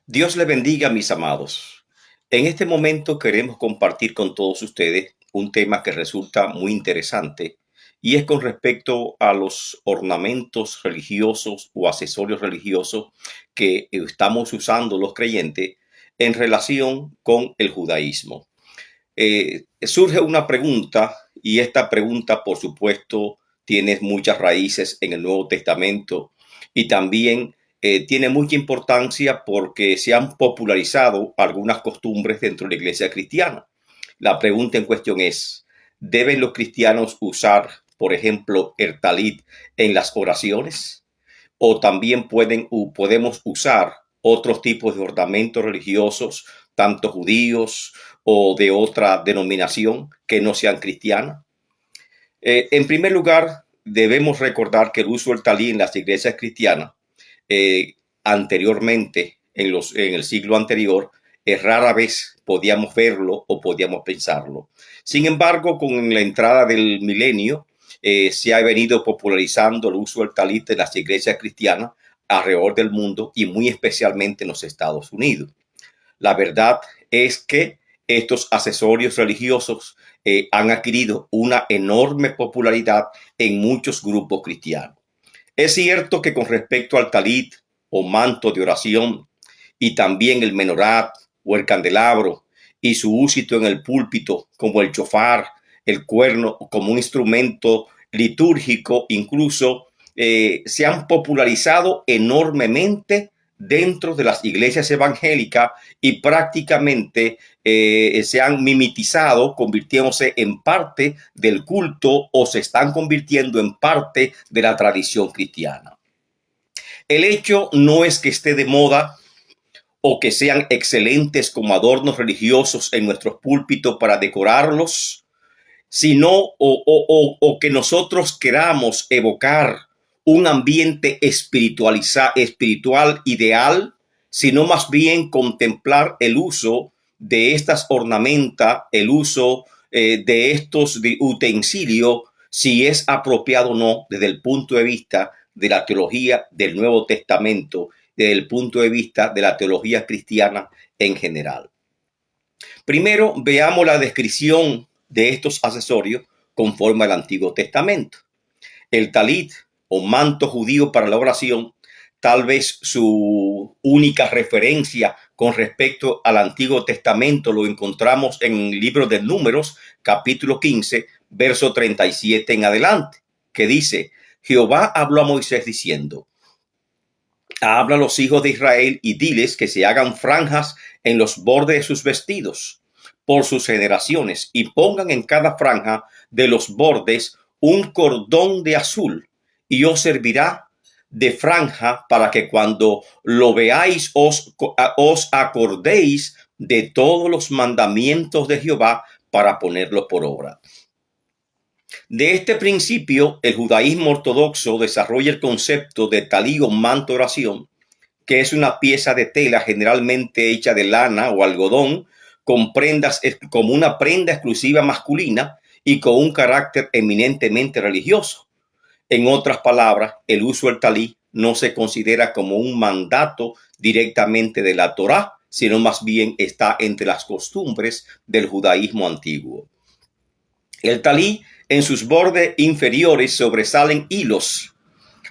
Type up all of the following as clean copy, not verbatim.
Dios le bendiga, mis amados. En este momento queremos compartir con todos ustedes un tema que resulta muy interesante y es con respecto a los ornamentos religiosos o accesorios religiosos que estamos usando los creyentes en relación con el judaísmo. Surge una pregunta y esta pregunta, por supuesto, tiene muchas raíces en el Nuevo Testamento y también tiene mucha importancia porque se han popularizado algunas costumbres dentro de la iglesia cristiana. La pregunta en cuestión es, ¿deben los cristianos usar, por ejemplo, el talit en las oraciones? ¿O también podemos usar otros tipos de ornamentos religiosos, tanto judíos o de otra denominación que no sean cristianas? En primer lugar, debemos recordar que el uso del talí en las iglesias cristianas anteriormente, en el siglo anterior, rara vez podíamos verlo o podíamos pensarlo. Sin embargo, con la entrada del milenio, se ha venido popularizando el uso del talit en las iglesias cristianas alrededor del mundo y muy especialmente en los Estados Unidos. La verdad es que estos accesorios religiosos han adquirido una enorme popularidad en muchos grupos cristianos. Es cierto que con respecto al talit o manto de oración y también el menorá o el candelabro y su uso en el púlpito como el chofar, el cuerno como un instrumento litúrgico, incluso se han popularizado enormemente dentro de las iglesias evangélicas y prácticamente se han mimetizado, convirtiéndose en parte del culto o se están convirtiendo en parte de la tradición cristiana. El hecho no es que esté de moda o que sean excelentes como adornos religiosos en nuestros púlpitos para decorarlos, sino o que nosotros queramos evocar un ambiente espiritual ideal, sino más bien contemplar el uso de estas ornamentas, el uso de estos utensilios, si es apropiado o no desde el punto de vista de la teología del Nuevo Testamento, desde el punto de vista de la teología cristiana en general. Primero, veamos la descripción de estos accesorios conforme al Antiguo Testamento. El talit o manto judío para la oración, tal vez su única referencia con respecto al Antiguo Testamento lo encontramos en el libro de Números, capítulo 15, verso 37 en adelante, que dice: Jehová habló a Moisés diciendo: habla a los hijos de Israel y diles que se hagan franjas en los bordes de sus vestidos por sus generaciones y pongan en cada franja de los bordes un cordón de azul y os servirá de franja para que cuando lo veáis os acordéis de todos los mandamientos de Jehová para ponerlo por obra. De este principio, el judaísmo ortodoxo desarrolla el concepto de talí o manto de oración, que es una pieza de tela generalmente hecha de lana o algodón, con prendas, como una prenda exclusiva masculina y con un carácter eminentemente religioso. En otras palabras, el uso del talí no se considera como un mandato directamente de la Torá, sino más bien está entre las costumbres del judaísmo antiguo. El talí, en sus bordes inferiores sobresalen hilos,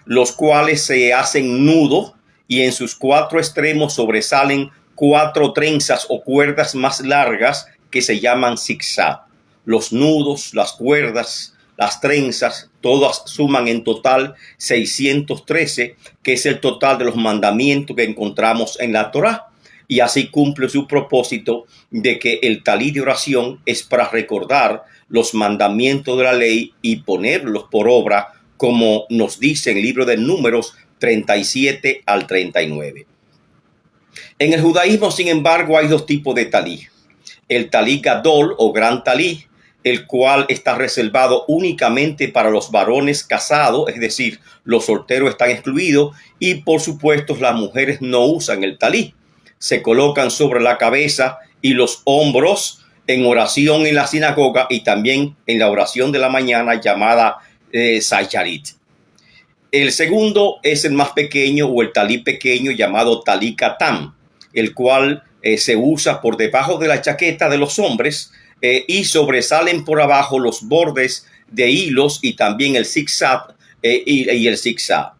los cuales se hacen nudo, y en sus cuatro extremos sobresalen cuatro trenzas o cuerdas más largas que se llaman zigzag. Los nudos, las cuerdas, las trenzas, todas suman en total 613, que es el total de los mandamientos que encontramos en la Torá. Y así cumple su propósito de que el talí de oración es para recordar los mandamientos de la ley y ponerlos por obra, como nos dice en el libro de Números 37 al 39. En el judaísmo, sin embargo, hay dos tipos de talí. El talí gadol o gran talí, el cual está reservado únicamente para los varones casados, es decir, los solteros están excluidos, y por supuesto las mujeres no usan el talí. Se colocan sobre la cabeza y los hombros en oración en la sinagoga y también en la oración de la mañana llamada Sayarit. El segundo es el más pequeño o el talí pequeño llamado talí katán, el cual se usa por debajo de la chaqueta de los hombres y sobresalen por abajo los bordes de hilos y también el zigzag y el zigzag.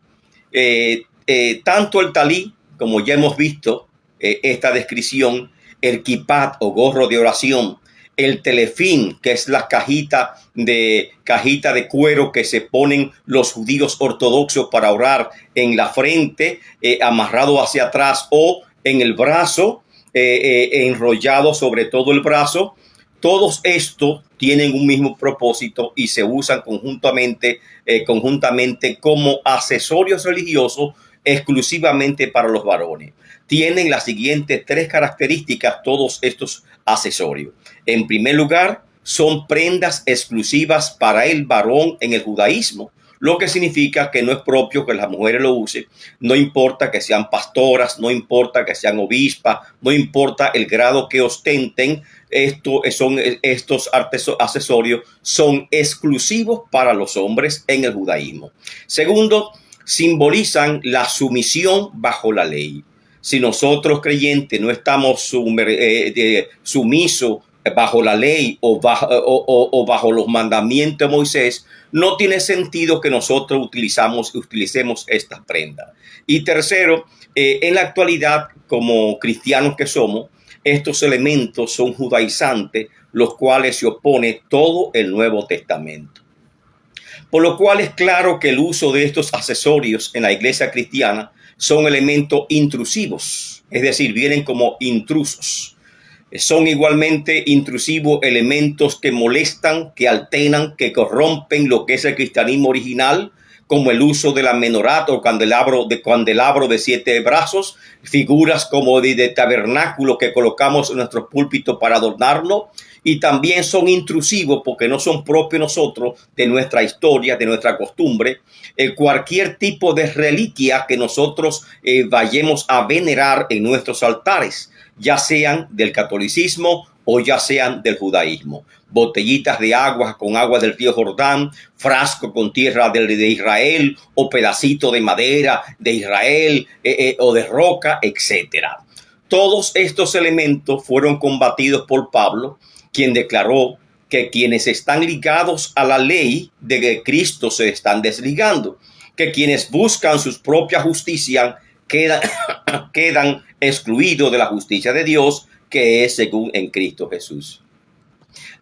Tanto el talí, como ya hemos visto esta descripción, el kippah o gorro de oración, el telefín, que es la cajita de cuero que se ponen los judíos ortodoxos para orar en la frente, amarrado hacia atrás o en el brazo, enrollado sobre todo el brazo. Todos estos tienen un mismo propósito y se usan conjuntamente como accesorios religiosos exclusivamente para los varones. Tienen las siguientes tres características todos estos accesorios. En primer lugar, son prendas exclusivas para el varón en el judaísmo, lo que significa que no es propio que las mujeres lo usen, no importa que sean pastoras, no importa que sean obispas, no importa el grado que ostenten, estos accesorios son exclusivos para los hombres en el judaísmo. Segundo, simbolizan la sumisión bajo la ley. Si nosotros creyentes no estamos sumisos bajo la ley o bajo los mandamientos de Moisés, no tiene sentido que nosotros utilicemos estas prendas. Y tercero, en la actualidad, como cristianos que somos, estos elementos son judaizantes, los cuales se opone todo el Nuevo Testamento. Por lo cual es claro que el uso de estos accesorios en la iglesia cristiana son elementos intrusivos, es decir, vienen como intrusos. Son igualmente intrusivos elementos que molestan, que alteran, que corrompen lo que es el cristianismo original, como el uso de la menorá o candelabro de 7 brazos, figuras como de tabernáculo que colocamos en nuestros púlpitos para adornarlo, y también son intrusivos porque no son propios nosotros, de nuestra historia, de nuestra costumbre. Cualquier tipo de reliquia que nosotros vayamos a venerar en nuestros altares, ya sean del catolicismo o ya sean del judaísmo. Botellitas de agua con agua del río Jordán, frasco con tierra de Israel o pedacito de madera de Israel o de roca, etcétera. Todos estos elementos fueron combatidos por Pablo, quien declaró que quienes están ligados a la ley de Cristo se están desligando, que quienes buscan su propia justicia quedan excluidos de la justicia de Dios, que es según en Cristo Jesús.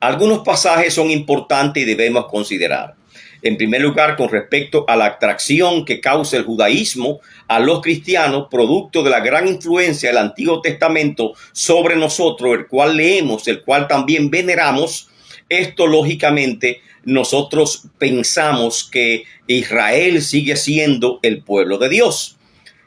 Algunos pasajes son importantes y debemos considerar. En primer lugar, con respecto a la atracción que causa el judaísmo a los cristianos, producto de la gran influencia del Antiguo Testamento sobre nosotros, el cual leemos, el cual también veneramos. Esto, lógicamente, nosotros pensamos que Israel sigue siendo el pueblo de Dios.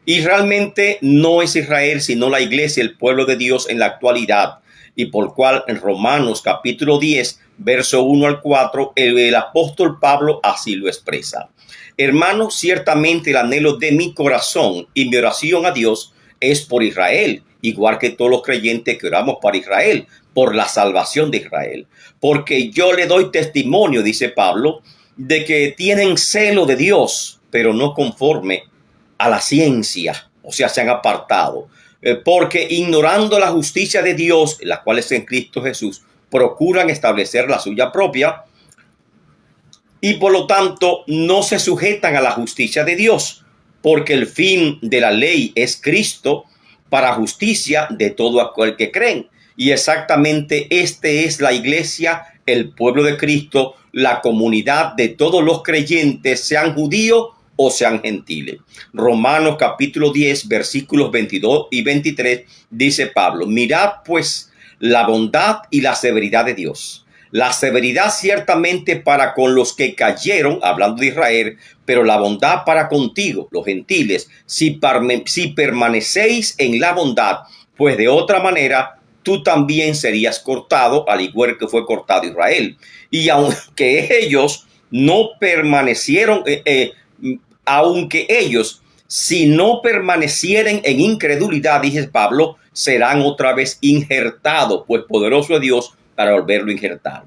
Y realmente no es Israel, sino la iglesia, el pueblo de Dios en la actualidad. Y por cual en Romanos capítulo 10, verso 1 al 4, el apóstol Pablo así lo expresa. Hermanos, ciertamente el anhelo de mi corazón y mi oración a Dios es por Israel, igual que todos los creyentes que oramos para Israel, por la salvación de Israel. Porque yo le doy testimonio, dice Pablo, de que tienen celo de Dios, pero no conforme a la ciencia, o sea, se han apartado. Porque ignorando la justicia de Dios, la cual es en Cristo Jesús, procuran establecer la suya propia y por lo tanto no se sujetan a la justicia de Dios, porque el fin de la ley es Cristo para justicia de todo aquel que creen. Y exactamente es la iglesia, el pueblo de Cristo, la comunidad de todos los creyentes, sean judíos o sean gentiles. Romanos capítulo 10, versículos 22 y 23, dice Pablo: mirad pues la bondad y la severidad de Dios. La severidad ciertamente para con los que cayeron, hablando de Israel, pero la bondad para contigo, los gentiles, si permanecéis en la bondad, pues de otra manera tú también serías cortado, al igual que fue cortado Israel. Y aunque ellos no permanecieron, si no permanecieren en incredulidad, dice Pablo, serán otra vez injertados, pues poderoso es Dios para volverlo a injertar.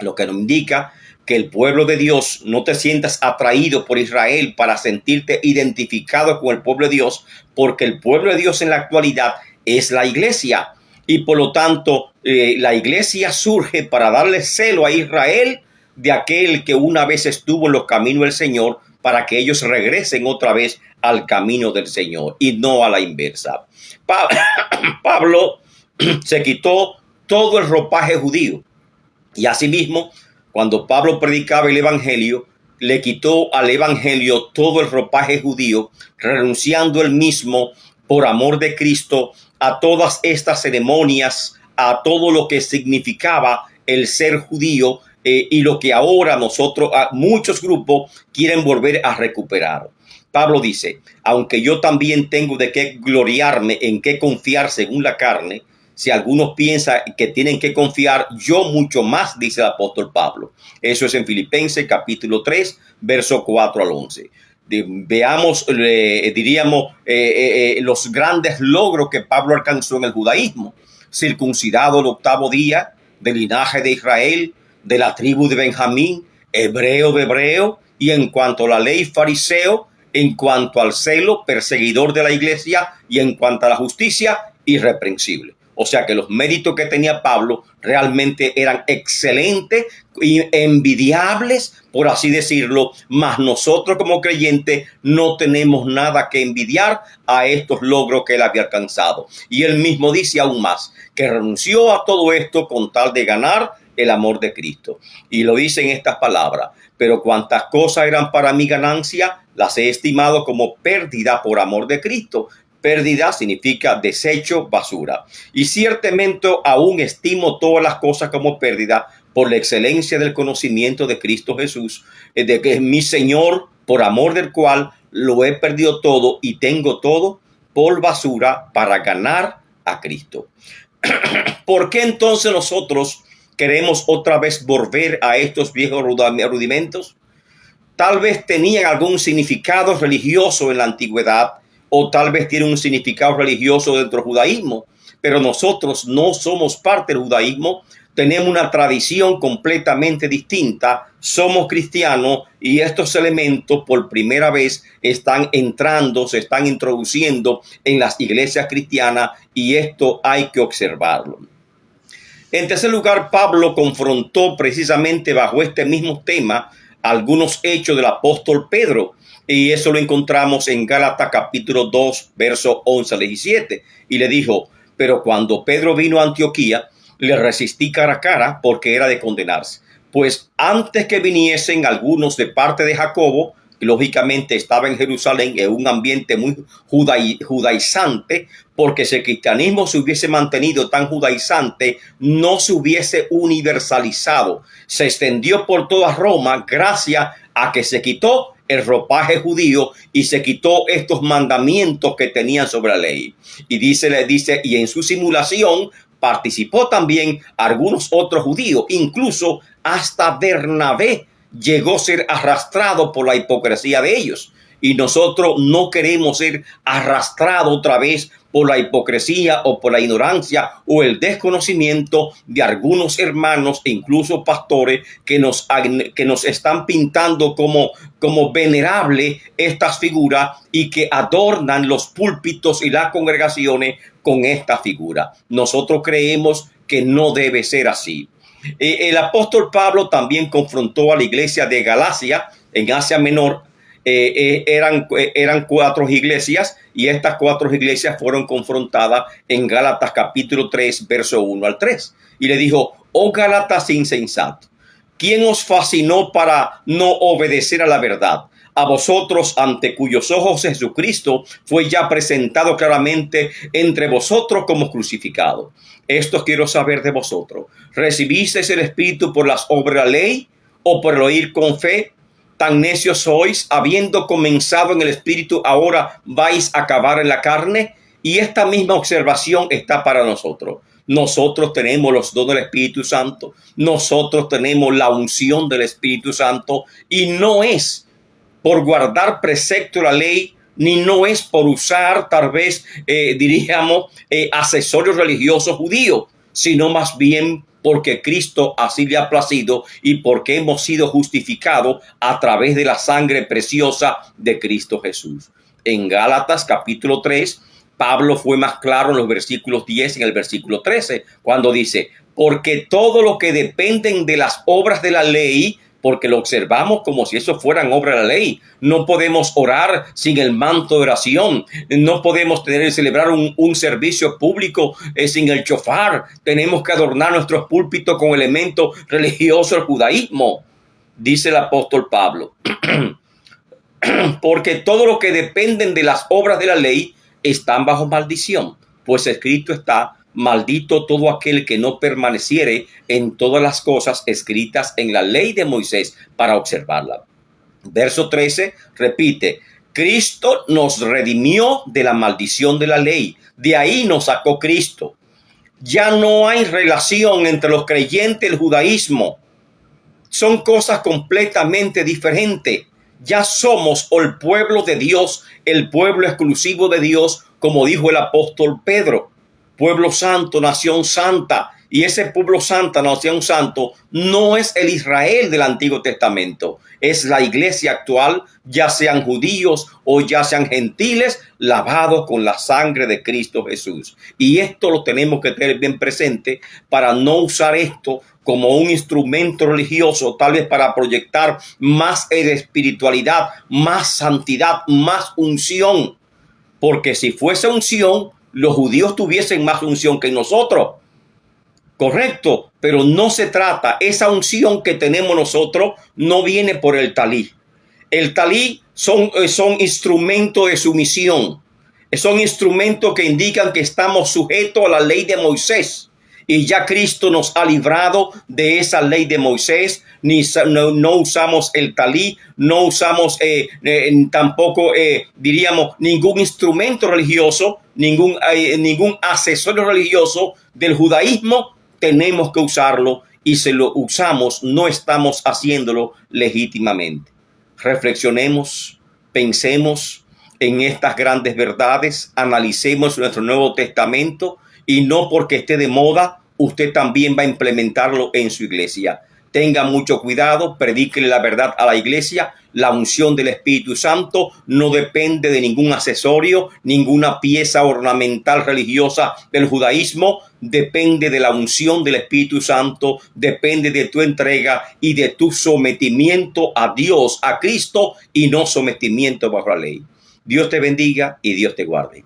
Lo que nos indica que el pueblo de Dios, no te sientas atraído por Israel para sentirte identificado con el pueblo de Dios, porque el pueblo de Dios en la actualidad es la iglesia. Y por lo tanto, la iglesia surge para darle celo a Israel de aquel que una vez estuvo en los caminos del Señor, para que ellos regresen otra vez al camino del Señor y no a la inversa. Pablo se quitó todo el ropaje judío, y asimismo, cuando Pablo predicaba el evangelio, le quitó al evangelio todo el ropaje judío, renunciando él mismo por amor de Cristo a todas estas ceremonias, a todo lo que significaba el ser judío, y lo que ahora muchos grupos quieren volver a recuperar. Pablo dice: aunque yo también tengo de qué gloriarme, en qué confiar según la carne, si algunos piensan que tienen que confiar, yo mucho más, dice el apóstol Pablo. Eso es en Filipenses capítulo 3, verso 4 al 11. Veamos, diríamos, los grandes logros que Pablo alcanzó en el judaísmo. Circuncidado el 8º día, del linaje de Israel, de la tribu de Benjamín, hebreo de hebreo, y en cuanto a la ley, fariseo, en cuanto al celo, perseguidor de la iglesia, y en cuanto a la justicia, irreprensible. O sea que los méritos que tenía Pablo realmente eran excelentes y envidiables, por así decirlo, mas nosotros como creyentes no tenemos nada que envidiar a estos logros que él había alcanzado. Y él mismo dice aún más, que renunció a todo esto con tal de ganar el amor de Cristo. Y lo dice en estas palabras: pero cuantas cosas eran para mi ganancia, las he estimado como pérdida por amor de Cristo. Pérdida significa desecho, basura. Y ciertamente aún estimo todas las cosas como pérdida por la excelencia del conocimiento de Cristo Jesús, de que es mi Señor, por amor del cual lo he perdido todo y tengo todo por basura para ganar a Cristo. ¿Por qué entonces nosotros queremos otra vez volver a estos viejos rudimentos? Tal vez tenían algún significado religioso en la antigüedad, o tal vez tienen un significado religioso dentro del judaísmo, pero nosotros no somos parte del judaísmo, tenemos una tradición completamente distinta, somos cristianos, y estos elementos por primera vez están entrando, se están introduciendo en las iglesias cristianas, y esto hay que observarlo. En tercer lugar, Pablo confrontó precisamente bajo este mismo tema algunos hechos del apóstol Pedro, y eso lo encontramos en Gálatas capítulo 2, versos 11 al 17. Y le dijo: pero cuando Pedro vino a Antioquía, le resistí cara a cara, porque era de condenarse. Pues antes que viniesen algunos de parte de Jacobo, que lógicamente estaba en Jerusalén en un ambiente muy judaizante, porque si el cristianismo se hubiese mantenido tan judaizante, no se hubiese universalizado. Se extendió por toda Roma gracias a que se quitó el ropaje judío y se quitó estos mandamientos que tenían sobre la ley. Y dice, y en su simulación participó también algunos otros judíos, incluso hasta Bernabé llegó a ser arrastrado por la hipocresía de ellos. Y nosotros no queremos ser arrastrados otra vez por la hipocresía o por la ignorancia o el desconocimiento de algunos hermanos e incluso pastores que nos están pintando como venerable estas figuras y que adornan los púlpitos y las congregaciones con esta figura. Nosotros creemos que no debe ser así. El apóstol Pablo también confrontó a la iglesia de Galacia en Asia Menor. Eran 4 iglesias, y estas 4 iglesias fueron confrontadas en Gálatas capítulo 3, verso 1 al 3. Y le dijo: oh Gálatas insensatos, ¿quién os fascinó para no obedecer a la verdad? A vosotros, ante cuyos ojos Jesucristo fue ya presentado claramente entre vosotros como crucificado. Esto quiero saber de vosotros: ¿recibisteis el Espíritu por las obras de la ley o por el oír con fe? Tan necios sois, habiendo comenzado en el Espíritu, ahora vais a acabar en la carne. Y esta misma observación está para nosotros. Nosotros tenemos los dones del Espíritu Santo. Nosotros tenemos la unción del Espíritu Santo. Y no es por guardar precepto de la ley, ni no es por usar tal vez, diríamos, accesorios religiosos judíos, sino más bien porque Cristo así le ha placido y porque hemos sido justificados a través de la sangre preciosa de Cristo Jesús. En Gálatas capítulo 3, Pablo fue más claro en los versículos 10 y en el versículo 13, cuando dice, porque todo lo que dependen de las obras de la ley, porque lo observamos como si eso fueran obras de la ley. No podemos orar sin el manto de oración. No podemos celebrar un servicio público sin el shofar. Tenemos que adornar nuestros púlpitos con elementos religiosos del judaísmo. Dice el apóstol Pablo, porque todo lo que dependen de las obras de la ley están bajo maldición, pues escrito está, maldito todo aquel que no permaneciere en todas las cosas escritas en la ley de Moisés para observarla. Verso 13 repite, Cristo nos redimió de la maldición de la ley. De ahí nos sacó Cristo. Ya no hay relación entre los creyentes y el judaísmo. Son cosas completamente diferentes. Ya somos el pueblo de Dios, el pueblo exclusivo de Dios, como dijo el apóstol Pedro. Pueblo santo, nación santa. Y ese pueblo santo, nación santo, no es el Israel del Antiguo Testamento. Es la iglesia actual, ya sean judíos o ya sean gentiles, lavados con la sangre de Cristo Jesús. Y esto lo tenemos que tener bien presente para no usar esto como un instrumento religioso, tal vez para proyectar más espiritualidad, más santidad, más unción. Porque si fuese unción, los judíos tuviesen más unción que nosotros. Correcto, pero no se trata. Esa unción que tenemos nosotros no viene por el talí. El talí son instrumentos de sumisión. Son instrumentos que indican que estamos sujetos a la ley de Moisés. Y ya Cristo nos ha librado de esa ley de Moisés. No usamos el talí, no usamos tampoco, diríamos, ningún instrumento religioso, ningún accesorio religioso del judaísmo. Tenemos que usarlo, y si lo usamos, no estamos haciéndolo legítimamente. Reflexionemos, pensemos en estas grandes verdades, analicemos nuestro Nuevo Testamento, y no porque esté de moda, usted también va a implementarlo en su iglesia. Tenga mucho cuidado, predíquele la verdad a la iglesia. La unción del Espíritu Santo no depende de ningún accesorio, ninguna pieza ornamental religiosa del judaísmo. Depende de la unción del Espíritu Santo, depende de tu entrega y de tu sometimiento a Dios, a Cristo, y no sometimiento bajo la ley. Dios te bendiga y Dios te guarde.